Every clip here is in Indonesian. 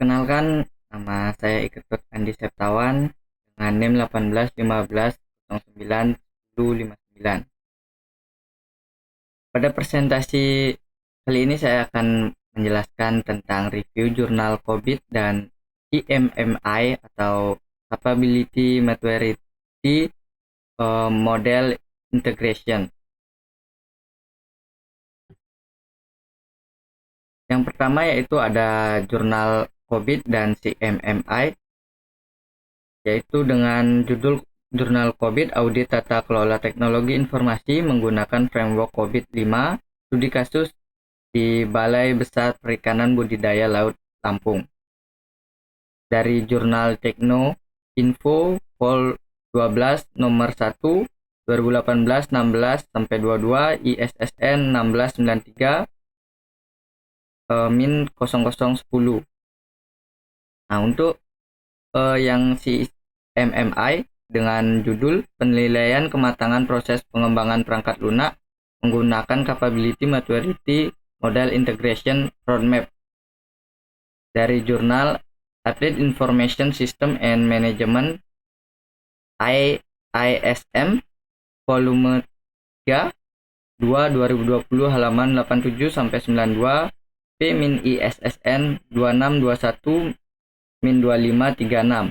Perkenalkan, nama saya Iketut Andi Septawan dengan NIM 1815091059. Pada presentasi kali ini saya akan menjelaskan tentang review jurnal COVID dan CMMI atau Capability Maturity Model Integration. Yang pertama yaitu ada jurnal COVID dan CMMI, yaitu dengan judul Jurnal COVID Audit Tata Kelola Teknologi Informasi menggunakan Framework COVID-5 studi kasus di Balai Besar Perikanan Budidaya Laut Lampung. Dari Jurnal Tekno Info Vol 12 nomor 1 2018 16 sampai 22 ISSN 1693 min 0010. Nah, untuk yang CMMI dengan judul Penilaian Kematangan Proses Pengembangan Perangkat Lunak menggunakan Capability Maturity Model Integration Roadmap dari jurnal Athlete Information System and Management IISM volume 3 2 2020 halaman 87 sampai 92 P-ISSN 2621 2536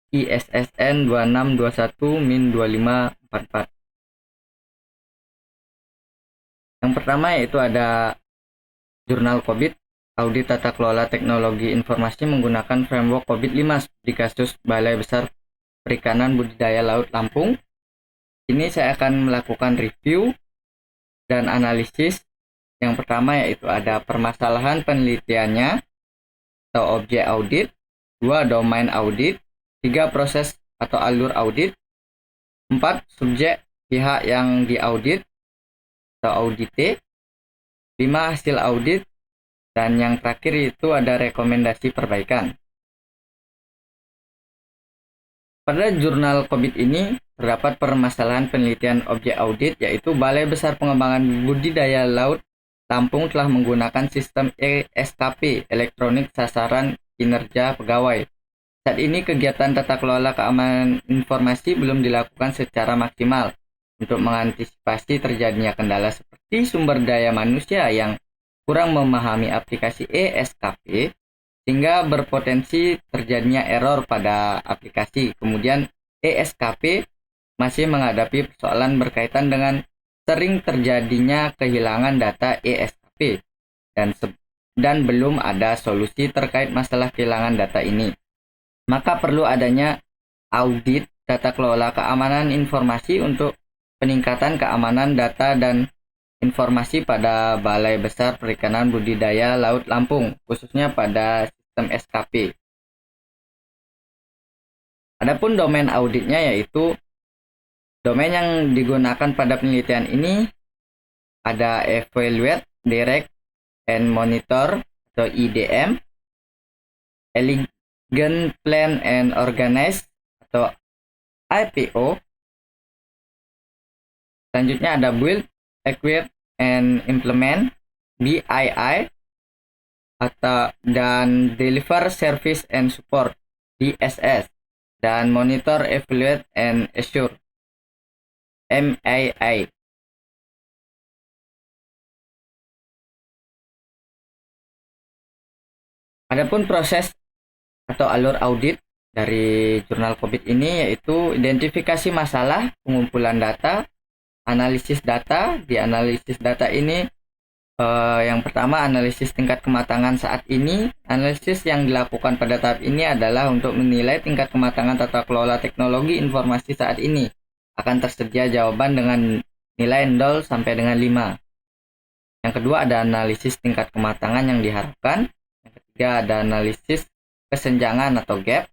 ISSN 2621 2544. Yang pertama yaitu ada jurnal COVID Audit Tata Kelola Teknologi Informasi menggunakan Framework COVID-5 di kasus Balai Besar Perikanan Budidaya Laut Lampung. Ini saya akan melakukan review dan analisis. Yang pertama yaitu ada permasalahan penelitiannya atau objek audit, 2 domain audit, 3 proses atau alur audit, 4 subjek pihak yang diaudit atau audite, 5 hasil audit, dan yang terakhir itu ada rekomendasi perbaikan. Pada jurnal COVID ini terdapat permasalahan penelitian objek audit, yaitu Balai Besar Pengembangan Budidaya Laut Lampung telah menggunakan sistem ESKP, Elektronik Sasaran Kinerja Pegawai. Saat ini kegiatan tata kelola keamanan informasi belum dilakukan secara maksimal untuk mengantisipasi terjadinya kendala seperti sumber daya manusia yang kurang memahami aplikasi ESKP, sehingga berpotensi terjadinya error pada aplikasi. Kemudian ESKP masih menghadapi persoalan berkaitan dengan sering terjadinya kehilangan data ESKP dan belum ada solusi terkait masalah kehilangan data ini. Maka perlu adanya audit tata kelola keamanan informasi untuk peningkatan keamanan data dan informasi pada Balai Besar Perikanan Budidaya Laut Lampung, khususnya pada sistem SKP. Adapun domain auditnya yaitu domain yang digunakan pada penelitian ini ada Evaluate, Direct, and Monitor atau IDM, Elegant Plan and Organize atau IPO. Selanjutnya ada Build, Equip, and Implement BII dan Deliver Service and Support DSS, dan Monitor, Evaluate, and Assure MAI. Adapun proses atau alur audit dari jurnal COVID ini yaitu identifikasi masalah, pengumpulan data, analisis data. Di analisis data ini yang pertama analisis tingkat kematangan saat ini. Analisis yang dilakukan pada tahap ini adalah untuk menilai tingkat kematangan tata kelola teknologi informasi saat ini. Akan tersedia jawaban dengan nilai 0 sampai dengan 5. Yang kedua ada analisis tingkat kematangan yang diharapkan. Yang ketiga ada analisis kesenjangan atau gap.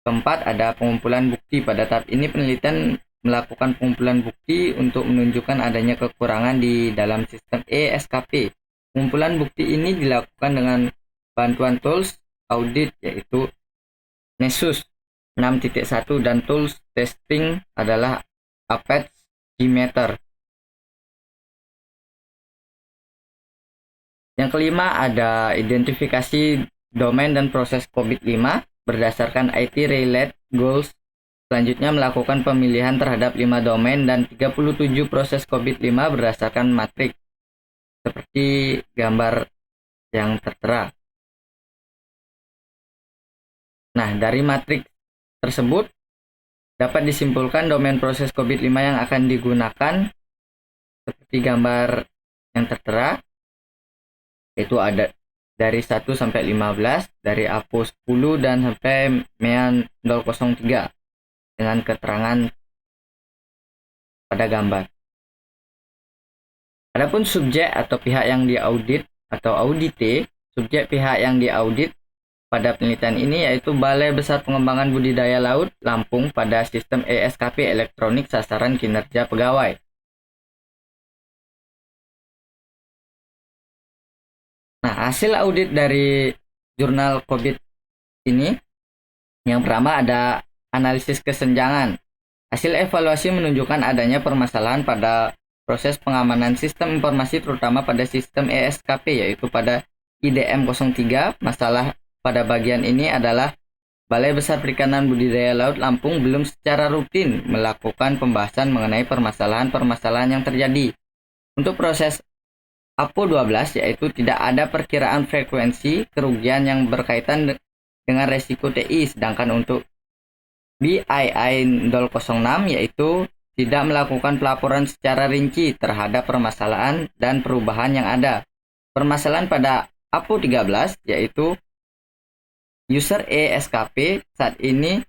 Keempat ada pengumpulan bukti. Pada tahap ini penelitian melakukan pengumpulan bukti untuk menunjukkan adanya kekurangan di dalam sistem ESKP. Pengumpulan bukti ini dilakukan dengan bantuan tools audit yaitu Nessus 6.1 dan tools testing adalah Apex Gmeter. Yang kelima ada identifikasi domain dan proses COVID-5 berdasarkan IT-related goals. Selanjutnya melakukan pemilihan terhadap 5 domain dan 37 proses COVID-5 berdasarkan matriks seperti gambar yang tertera. Nah, dari matriks tersebut dapat disimpulkan domain proses COVID-5 yang akan digunakan seperti gambar yang tertera, itu ada dari 1 sampai 15, dari APO 10 dan sampai MEA 003 dengan keterangan pada gambar. Adapun subjek atau pihak yang diaudit atau audite, subjek pihak yang diaudit pada penelitian ini yaitu Balai Besar Pengembangan Budidaya Laut Lampung pada sistem ESKP elektronik sasaran kinerja pegawai. Nah, hasil audit dari jurnal COVID ini, yang pertama ada analisis kesenjangan. Hasil evaluasi menunjukkan adanya permasalahan pada proses pengamanan sistem informasi terutama pada sistem ESKP yaitu pada IDM 03. Masalah pada bagian ini adalah Balai Besar Perikanan Budidaya Laut Lampung belum secara rutin melakukan pembahasan mengenai permasalahan-permasalahan yang terjadi. Untuk proses APO 12 yaitu tidak ada perkiraan frekuensi kerugian yang berkaitan dengan resiko TI, sedangkan untuk BII 006 yaitu tidak melakukan pelaporan secara rinci terhadap permasalahan dan perubahan yang ada. Permasalahan pada APO 13 yaitu user ESKP saat ini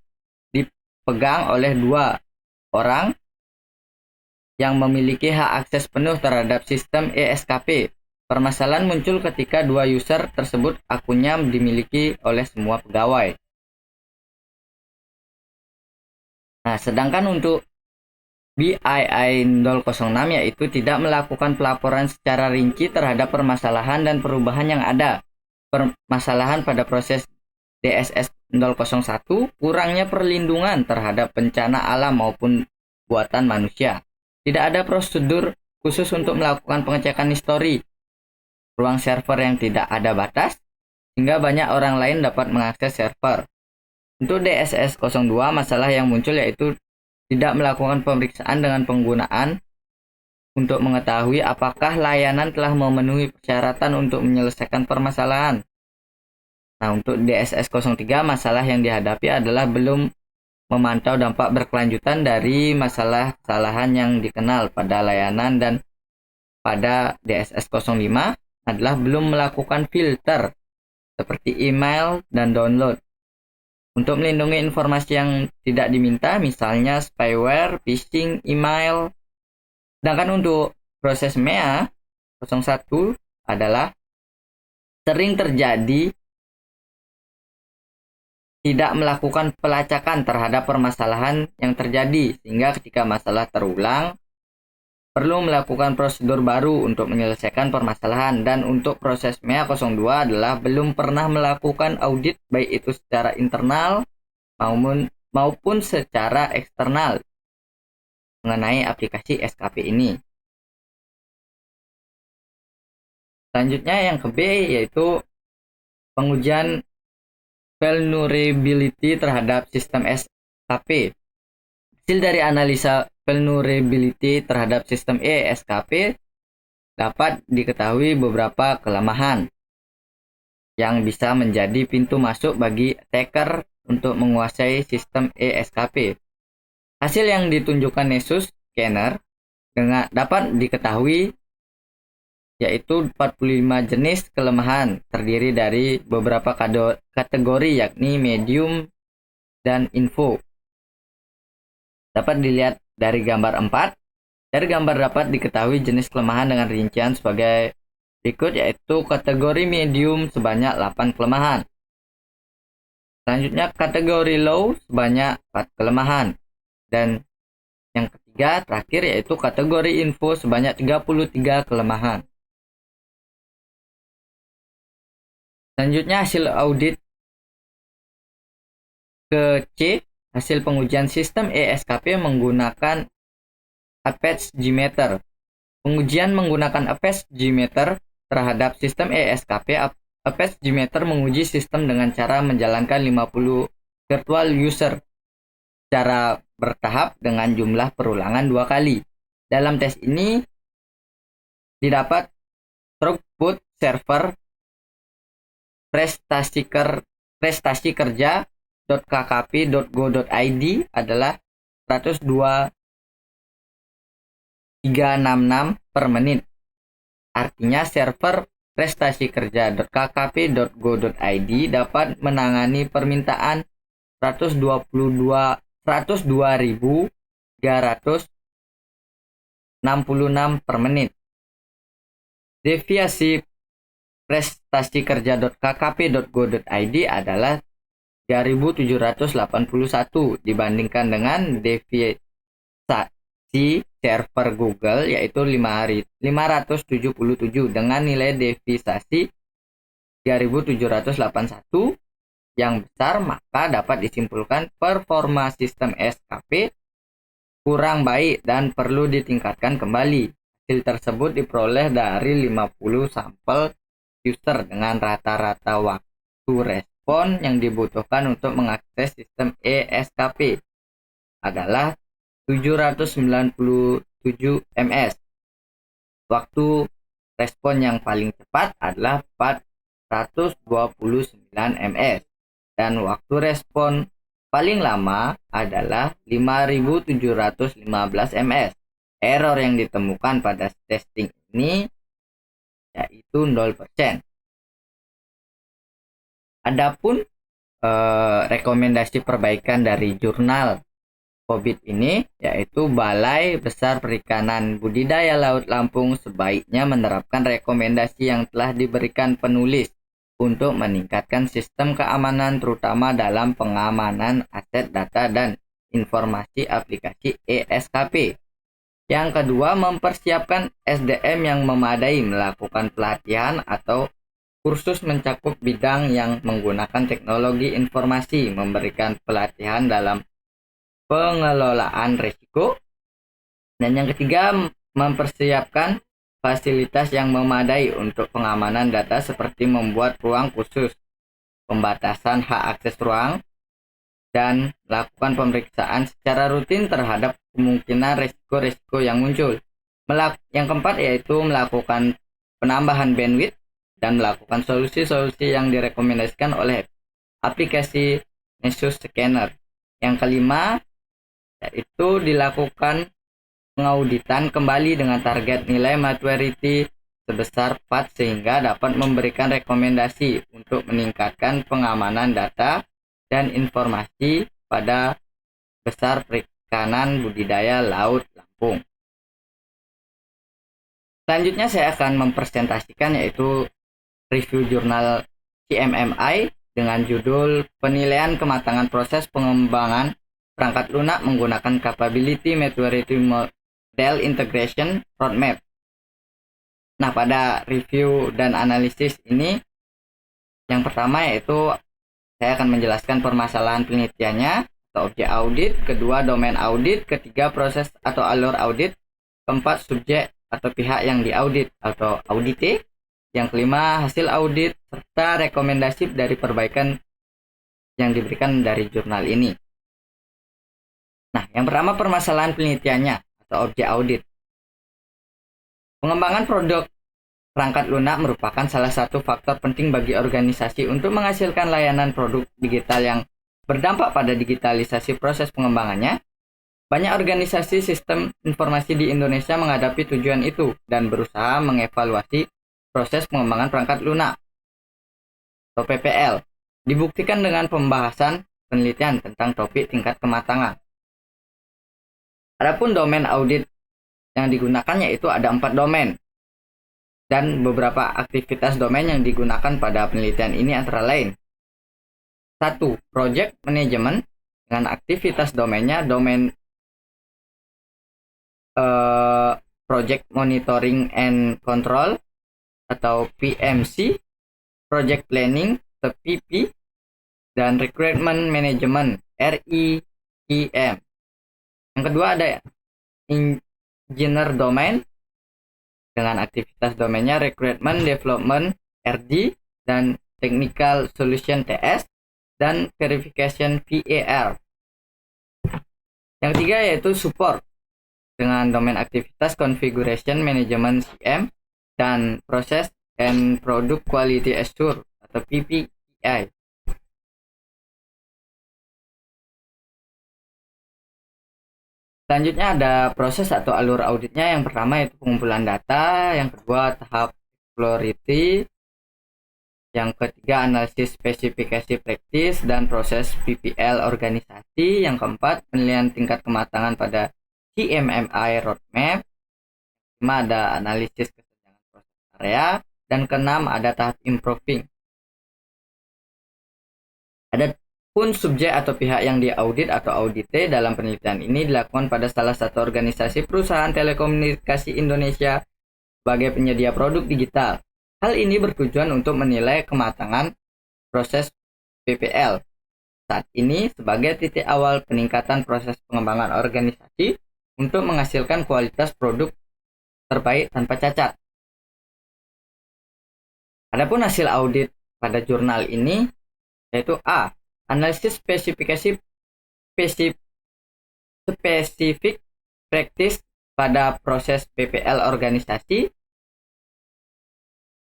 dipegang oleh 2 orang yang memiliki hak akses penuh terhadap sistem ESKP. Permasalahan muncul ketika 2 user tersebut akunnya dimiliki oleh semua pegawai. Nah, sedangkan untuk BII 006 yaitu tidak melakukan pelaporan secara rinci terhadap permasalahan dan perubahan yang ada. Permasalahan pada proses DSS 001 kurangnya perlindungan terhadap bencana alam maupun buatan manusia. Tidak ada prosedur khusus untuk melakukan pengecekan histori. Ruang server yang tidak ada batas, sehingga banyak orang lain dapat mengakses server. Untuk DSS 02, masalah yang muncul yaitu tidak melakukan pemeriksaan dengan penggunaan untuk mengetahui apakah layanan telah memenuhi persyaratan untuk menyelesaikan permasalahan. Nah, untuk DSS 03, masalah yang dihadapi adalah belum memantau dampak berkelanjutan dari masalah kesalahan yang dikenal pada layanan, dan pada DSS 05 adalah belum melakukan filter seperti email dan download untuk melindungi informasi yang tidak diminta, misalnya spyware, phishing, email. Sedangkan untuk proses MEA 01 adalah sering terjadi tidak melakukan pelacakan terhadap permasalahan yang terjadi, sehingga ketika masalah terulang perlu melakukan prosedur baru untuk menyelesaikan permasalahan. Dan untuk proses MEA 02 adalah belum pernah melakukan audit baik itu secara internal maupun secara eksternal mengenai aplikasi SKP ini. Selanjutnya yang ke B yaitu pengujian vulnerability terhadap sistem ESKP. Hasil dari analisa vulnerability terhadap sistem ESKP dapat diketahui beberapa kelemahan yang bisa menjadi pintu masuk bagi attacker untuk menguasai sistem ESKP. Hasil yang ditunjukkan Nessus Scanner dapat diketahui yaitu 45 jenis kelemahan terdiri dari beberapa kategori yakni medium dan info. Dapat dilihat dari gambar 4. Dari gambar dapat diketahui jenis kelemahan dengan rincian sebagai berikut, yaitu kategori medium sebanyak 8 kelemahan. Selanjutnya kategori low sebanyak 4 kelemahan. Dan yang ketiga terakhir yaitu kategori info sebanyak 33 kelemahan. Selanjutnya hasil audit ke C, hasil pengujian sistem ESKP menggunakan Apache Gmeter. Pengujian menggunakan Apache Gmeter terhadap sistem ESKP Apache Gmeter menguji sistem dengan cara menjalankan 50 virtual user secara bertahap dengan jumlah perulangan 2 kali. Dalam tes ini didapat throughput server prestasi kerja.kkp.go.id adalah 102.366 per menit. Artinya server prestasi kerja.kkp.go.id dapat menangani permintaan 122.366 per menit. Deviasi prestasi kerja.kkp.go.id adalah 3.781 dibandingkan dengan deviasi server Google yaitu 577 dengan nilai deviasi 3.781 yang besar, maka dapat disimpulkan performa sistem SKP kurang baik dan perlu ditingkatkan kembali. Hasil tersebut diperoleh dari 50 sampel user dengan rata-rata waktu respon yang dibutuhkan untuk mengakses sistem ESKP adalah 797 ms. Waktu respon yang paling cepat adalah 429 ms dan waktu respon paling lama adalah 5.715 ms. Error yang ditemukan pada testing ini yaitu 0%. Adapun rekomendasi perbaikan dari jurnal COVID ini yaitu Balai Besar Perikanan Budidaya Laut Lampung sebaiknya menerapkan rekomendasi yang telah diberikan penulis untuk meningkatkan sistem keamanan terutama dalam pengamanan aset data dan informasi aplikasi ESKP. Yang kedua, mempersiapkan SDM yang memadai, melakukan pelatihan atau kursus mencakup bidang yang menggunakan teknologi informasi, memberikan pelatihan dalam pengelolaan risiko. Dan yang ketiga, mempersiapkan fasilitas yang memadai untuk pengamanan data seperti membuat ruang khusus, pembatasan hak akses ruang, dan melakukan pemeriksaan secara rutin terhadap kemungkinan risiko-risiko yang muncul. Yang keempat yaitu melakukan penambahan bandwidth dan melakukan solusi-solusi yang direkomendasikan oleh aplikasi Nessus Scanner. Yang kelima yaitu dilakukan pengauditan kembali dengan target nilai maturity sebesar 4 sehingga dapat memberikan rekomendasi untuk meningkatkan pengamanan data dan informasi pada besar perikanan budidaya laut Lampung. Selanjutnya saya akan mempresentasikan yaitu review jurnal CMMI dengan judul Penilaian Kematangan Proses Pengembangan Perangkat Lunak Menggunakan Capability Maturity Model Integration Roadmap. Nah, pada review dan analisis ini yang pertama yaitu saya akan menjelaskan permasalahan penelitiannya atau objek audit, kedua domain audit, ketiga proses atau alur audit, keempat subjek atau pihak yang diaudit atau audite, yang kelima hasil audit, serta rekomendasi dari perbaikan yang diberikan dari jurnal ini. Nah, yang pertama permasalahan penelitiannya atau objek audit. Pengembangan produk perangkat lunak merupakan salah satu faktor penting bagi organisasi untuk menghasilkan layanan produk digital yang berdampak pada digitalisasi proses pengembangannya. Banyak organisasi sistem informasi di Indonesia menghadapi tujuan itu dan berusaha mengevaluasi proses pengembangan perangkat lunak atau PPL. Dibuktikan dengan pembahasan penelitian tentang topik tingkat kematangan. Adapun domain audit yang digunakan yaitu ada 4 domain. Dan beberapa aktivitas domain yang digunakan pada penelitian ini antara lain 1. Project Management dengan aktivitas domainnya domain Project Monitoring and Control atau PMC, Project Planning atau PP, dan Recruitment Management REEM. Yang kedua ada Engineer Domain dengan aktivitas domainnya Recruitment Development RD, dan Technical Solution TS, dan Verification VAR. Yang ketiga yaitu support dengan domain aktivitas Configuration Management CM dan Process and Product Quality Assure atau PPQI. Selanjutnya ada proses atau alur auditnya. Yang pertama yaitu pengumpulan data, yang kedua tahap exploratory, yang ketiga analisis spesifikasi praktis dan proses PPL organisasi, yang keempat penilaian tingkat kematangan pada CMMI roadmap, kelima ada analisis kesenjangan proses area, dan keenam ada tahap improving. Adapun subjek atau pihak yang diaudit atau audite dalam penelitian ini dilakukan pada salah satu organisasi perusahaan telekomunikasi Indonesia sebagai penyedia produk digital. Hal ini bertujuan untuk menilai kematangan proses PPL saat ini sebagai titik awal peningkatan proses pengembangan organisasi untuk menghasilkan kualitas produk terbaik tanpa cacat. Adapun hasil audit pada jurnal ini yaitu A. Analisis spesifikasi spesifik praktis pada proses PPL organisasi,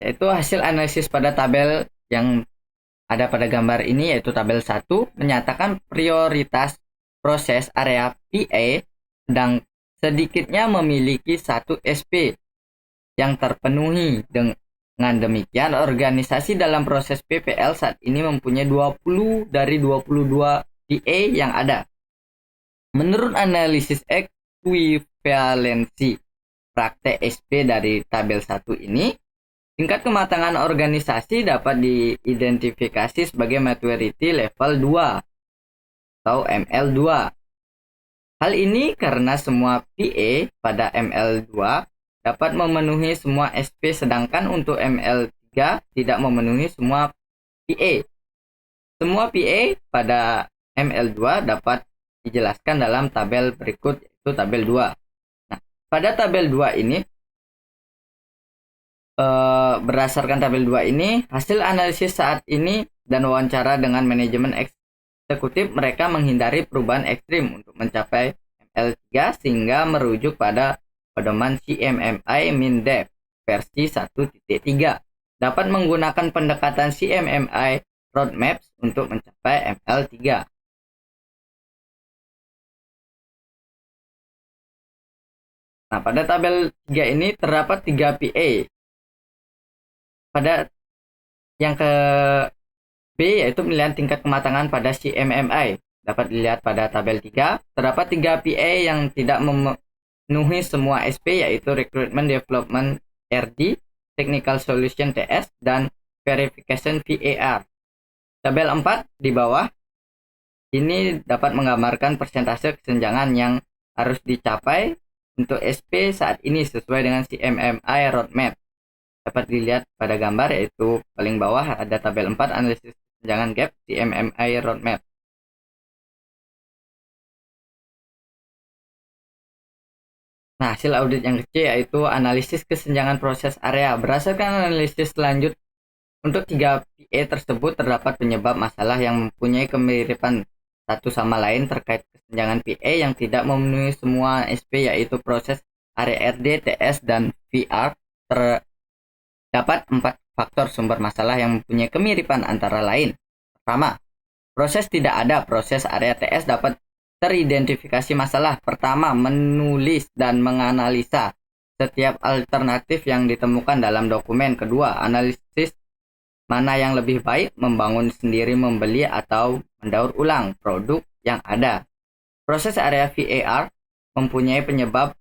yaitu hasil analisis pada tabel yang ada pada gambar ini, yaitu tabel 1 menyatakan prioritas proses area PA dan sedikitnya memiliki 1 SP yang terpenuhi. Dengan demikian, organisasi dalam proses PPL saat ini mempunyai 20 dari 22 PA yang ada. Menurut analisis ekuivalensi praktek SP dari tabel 1 ini, tingkat kematangan organisasi dapat diidentifikasi sebagai maturity level 2 atau ML2. Hal ini karena semua PA pada ML2 dapat memenuhi semua SP, sedangkan untuk ML3 tidak memenuhi semua PA. Semua PA pada ML2 dapat dijelaskan dalam tabel berikut, yaitu tabel 2. Nah, pada tabel 2 ini, berdasarkan tabel 2 ini, hasil analisis saat ini dan wawancara dengan manajemen eksekutif, mereka menghindari perubahan ekstrim untuk mencapai ML3 sehingga merujuk pada pedoman CMMI MINDEF versi 1.3. Dapat menggunakan pendekatan CMMI roadmaps untuk mencapai ML3. Nah, pada tabel 3 ini terdapat 3 PA. Pada yang ke B yaitu penilaian tingkat kematangan pada CMMI. Dapat dilihat pada tabel 3, terdapat 3 PA yang tidak memenuhi semua SP, yaitu Recruitment Development RD, Technical Solution TS, dan Verification VAR. Tabel 4 di bawah ini dapat menggambarkan persentase kesenjangan yang harus dicapai untuk SP saat ini sesuai dengan CMMI roadmap. Dapat dilihat pada gambar, yaitu paling bawah ada tabel 4 analisis kesenjangan gap CMMI roadmap. Nah, hasil audit yang kecil yaitu analisis kesenjangan proses area. Berdasarkan analisis lanjut untuk 3 PA tersebut, terdapat penyebab masalah yang mempunyai kemiripan satu sama lain terkait kesenjangan PA yang tidak memenuhi semua SP, yaitu proses area RD, TS, dan VR. Terdapat 4 faktor sumber masalah yang mempunyai kemiripan antara lain. Pertama, proses tidak ada. Proses area TS dapat teridentifikasi masalah. Pertama, menulis dan menganalisa setiap alternatif yang ditemukan dalam dokumen. Kedua, analisis mana yang lebih baik, membangun sendiri, membeli, atau mendaur ulang produk yang ada. Proses area VAR mempunyai penyebab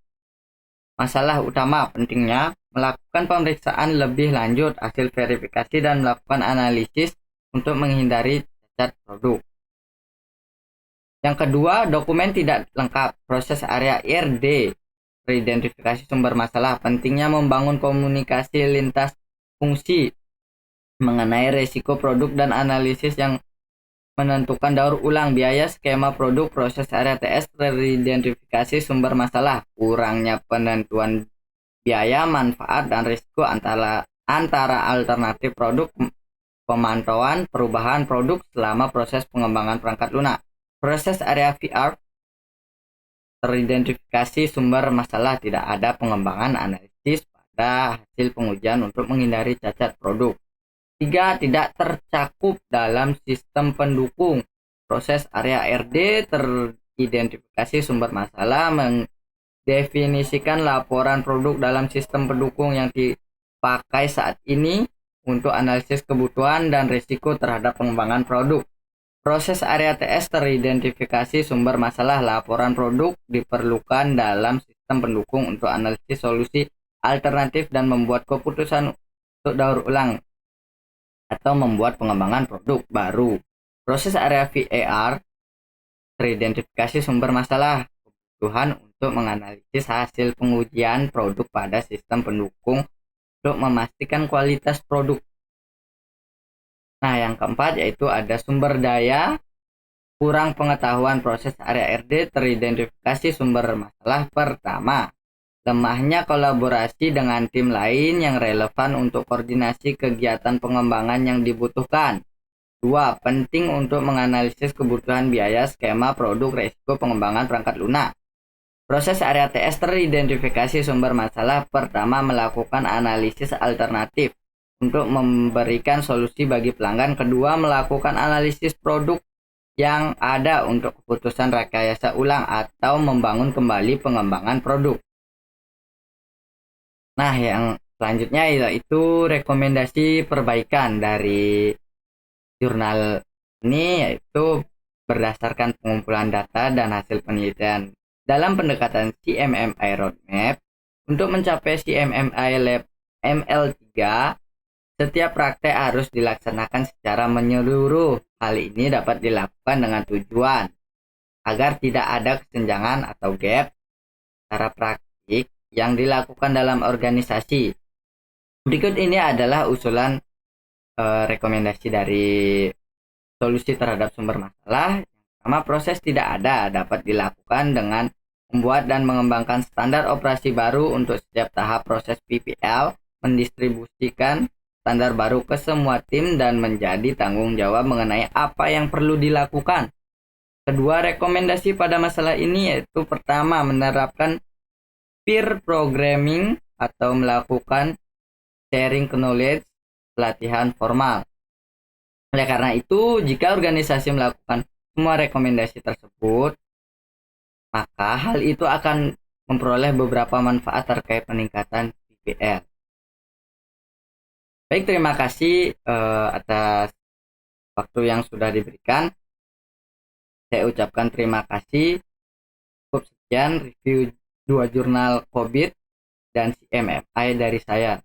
masalah utama. Pentingnya melakukan pemeriksaan lebih lanjut, hasil verifikasi, dan melakukan analisis untuk menghindari cacat produk. Yang kedua, dokumen tidak lengkap. Proses area RD, teridentifikasi sumber masalah. Pentingnya membangun komunikasi lintas fungsi mengenai risiko produk dan analisis yang menentukan daur ulang biaya skema produk. Proses area TS, teridentifikasi sumber masalah. Kurangnya penentuan biaya, manfaat, dan risiko antara alternatif produk pemantauan perubahan produk selama proses pengembangan perangkat lunak. Proses area VR teridentifikasi sumber masalah, tidak ada pengembangan analisis pada hasil pengujian untuk menghindari cacat produk. 3. Tidak tercakup dalam sistem pendukung. Proses area RD teridentifikasi sumber masalah, mendefinisikan laporan produk dalam sistem pendukung yang dipakai saat ini untuk analisis kebutuhan dan risiko terhadap pengembangan produk. Proses area TS teridentifikasi sumber masalah, laporan produk diperlukan dalam sistem pendukung untuk analisis solusi alternatif dan membuat keputusan untuk daur ulang atau membuat pengembangan produk baru. Proses area VAR teridentifikasi sumber masalah, kebutuhan untuk menganalisis hasil pengujian produk pada sistem pendukung untuk memastikan kualitas produk. Nah, yang keempat yaitu ada sumber daya, kurang pengetahuan. Proses area RD teridentifikasi sumber masalah. Pertama, lemahnya kolaborasi dengan tim lain yang relevan untuk koordinasi kegiatan pengembangan yang dibutuhkan. 2. Penting untuk menganalisis kebutuhan biaya, skema, produk, risiko pengembangan perangkat lunak. Proses area TS teridentifikasi sumber masalah. Pertama, melakukan analisis alternatif untuk memberikan solusi bagi pelanggan. Kedua, melakukan analisis produk yang ada untuk keputusan rekayasa ulang atau membangun kembali pengembangan produk. Nah, yang selanjutnya yaitu rekomendasi perbaikan dari jurnal ini, yaitu berdasarkan pengumpulan data dan hasil penelitian dalam pendekatan CMMI Roadmap. Untuk mencapai CMMI Lab ML3, setiap praktek harus dilaksanakan secara menyeluruh. Hal ini dapat dilakukan dengan tujuan agar tidak ada kesenjangan atau gap cara praktik yang dilakukan dalam organisasi. Berikut ini adalah usulan rekomendasi dari solusi terhadap sumber masalah. Yang pertama, proses tidak ada dapat dilakukan dengan membuat dan mengembangkan standar operasi baru untuk setiap tahap proses PPL, mendistribusikan standar baru ke semua tim dan menjadi tanggung jawab mengenai apa yang perlu dilakukan. Kedua, rekomendasi pada masalah ini yaitu pertama, menerapkan peer programming atau melakukan sharing knowledge, pelatihan formal. Oleh karena itu, jika organisasi melakukan semua rekomendasi tersebut, maka hal itu akan memperoleh beberapa manfaat terkait peningkatan PPL. Baik, terima kasih atas waktu yang sudah diberikan. Saya ucapkan terima kasih. Cukup sekian review 2 jurnal COVID dan CMMI dari saya.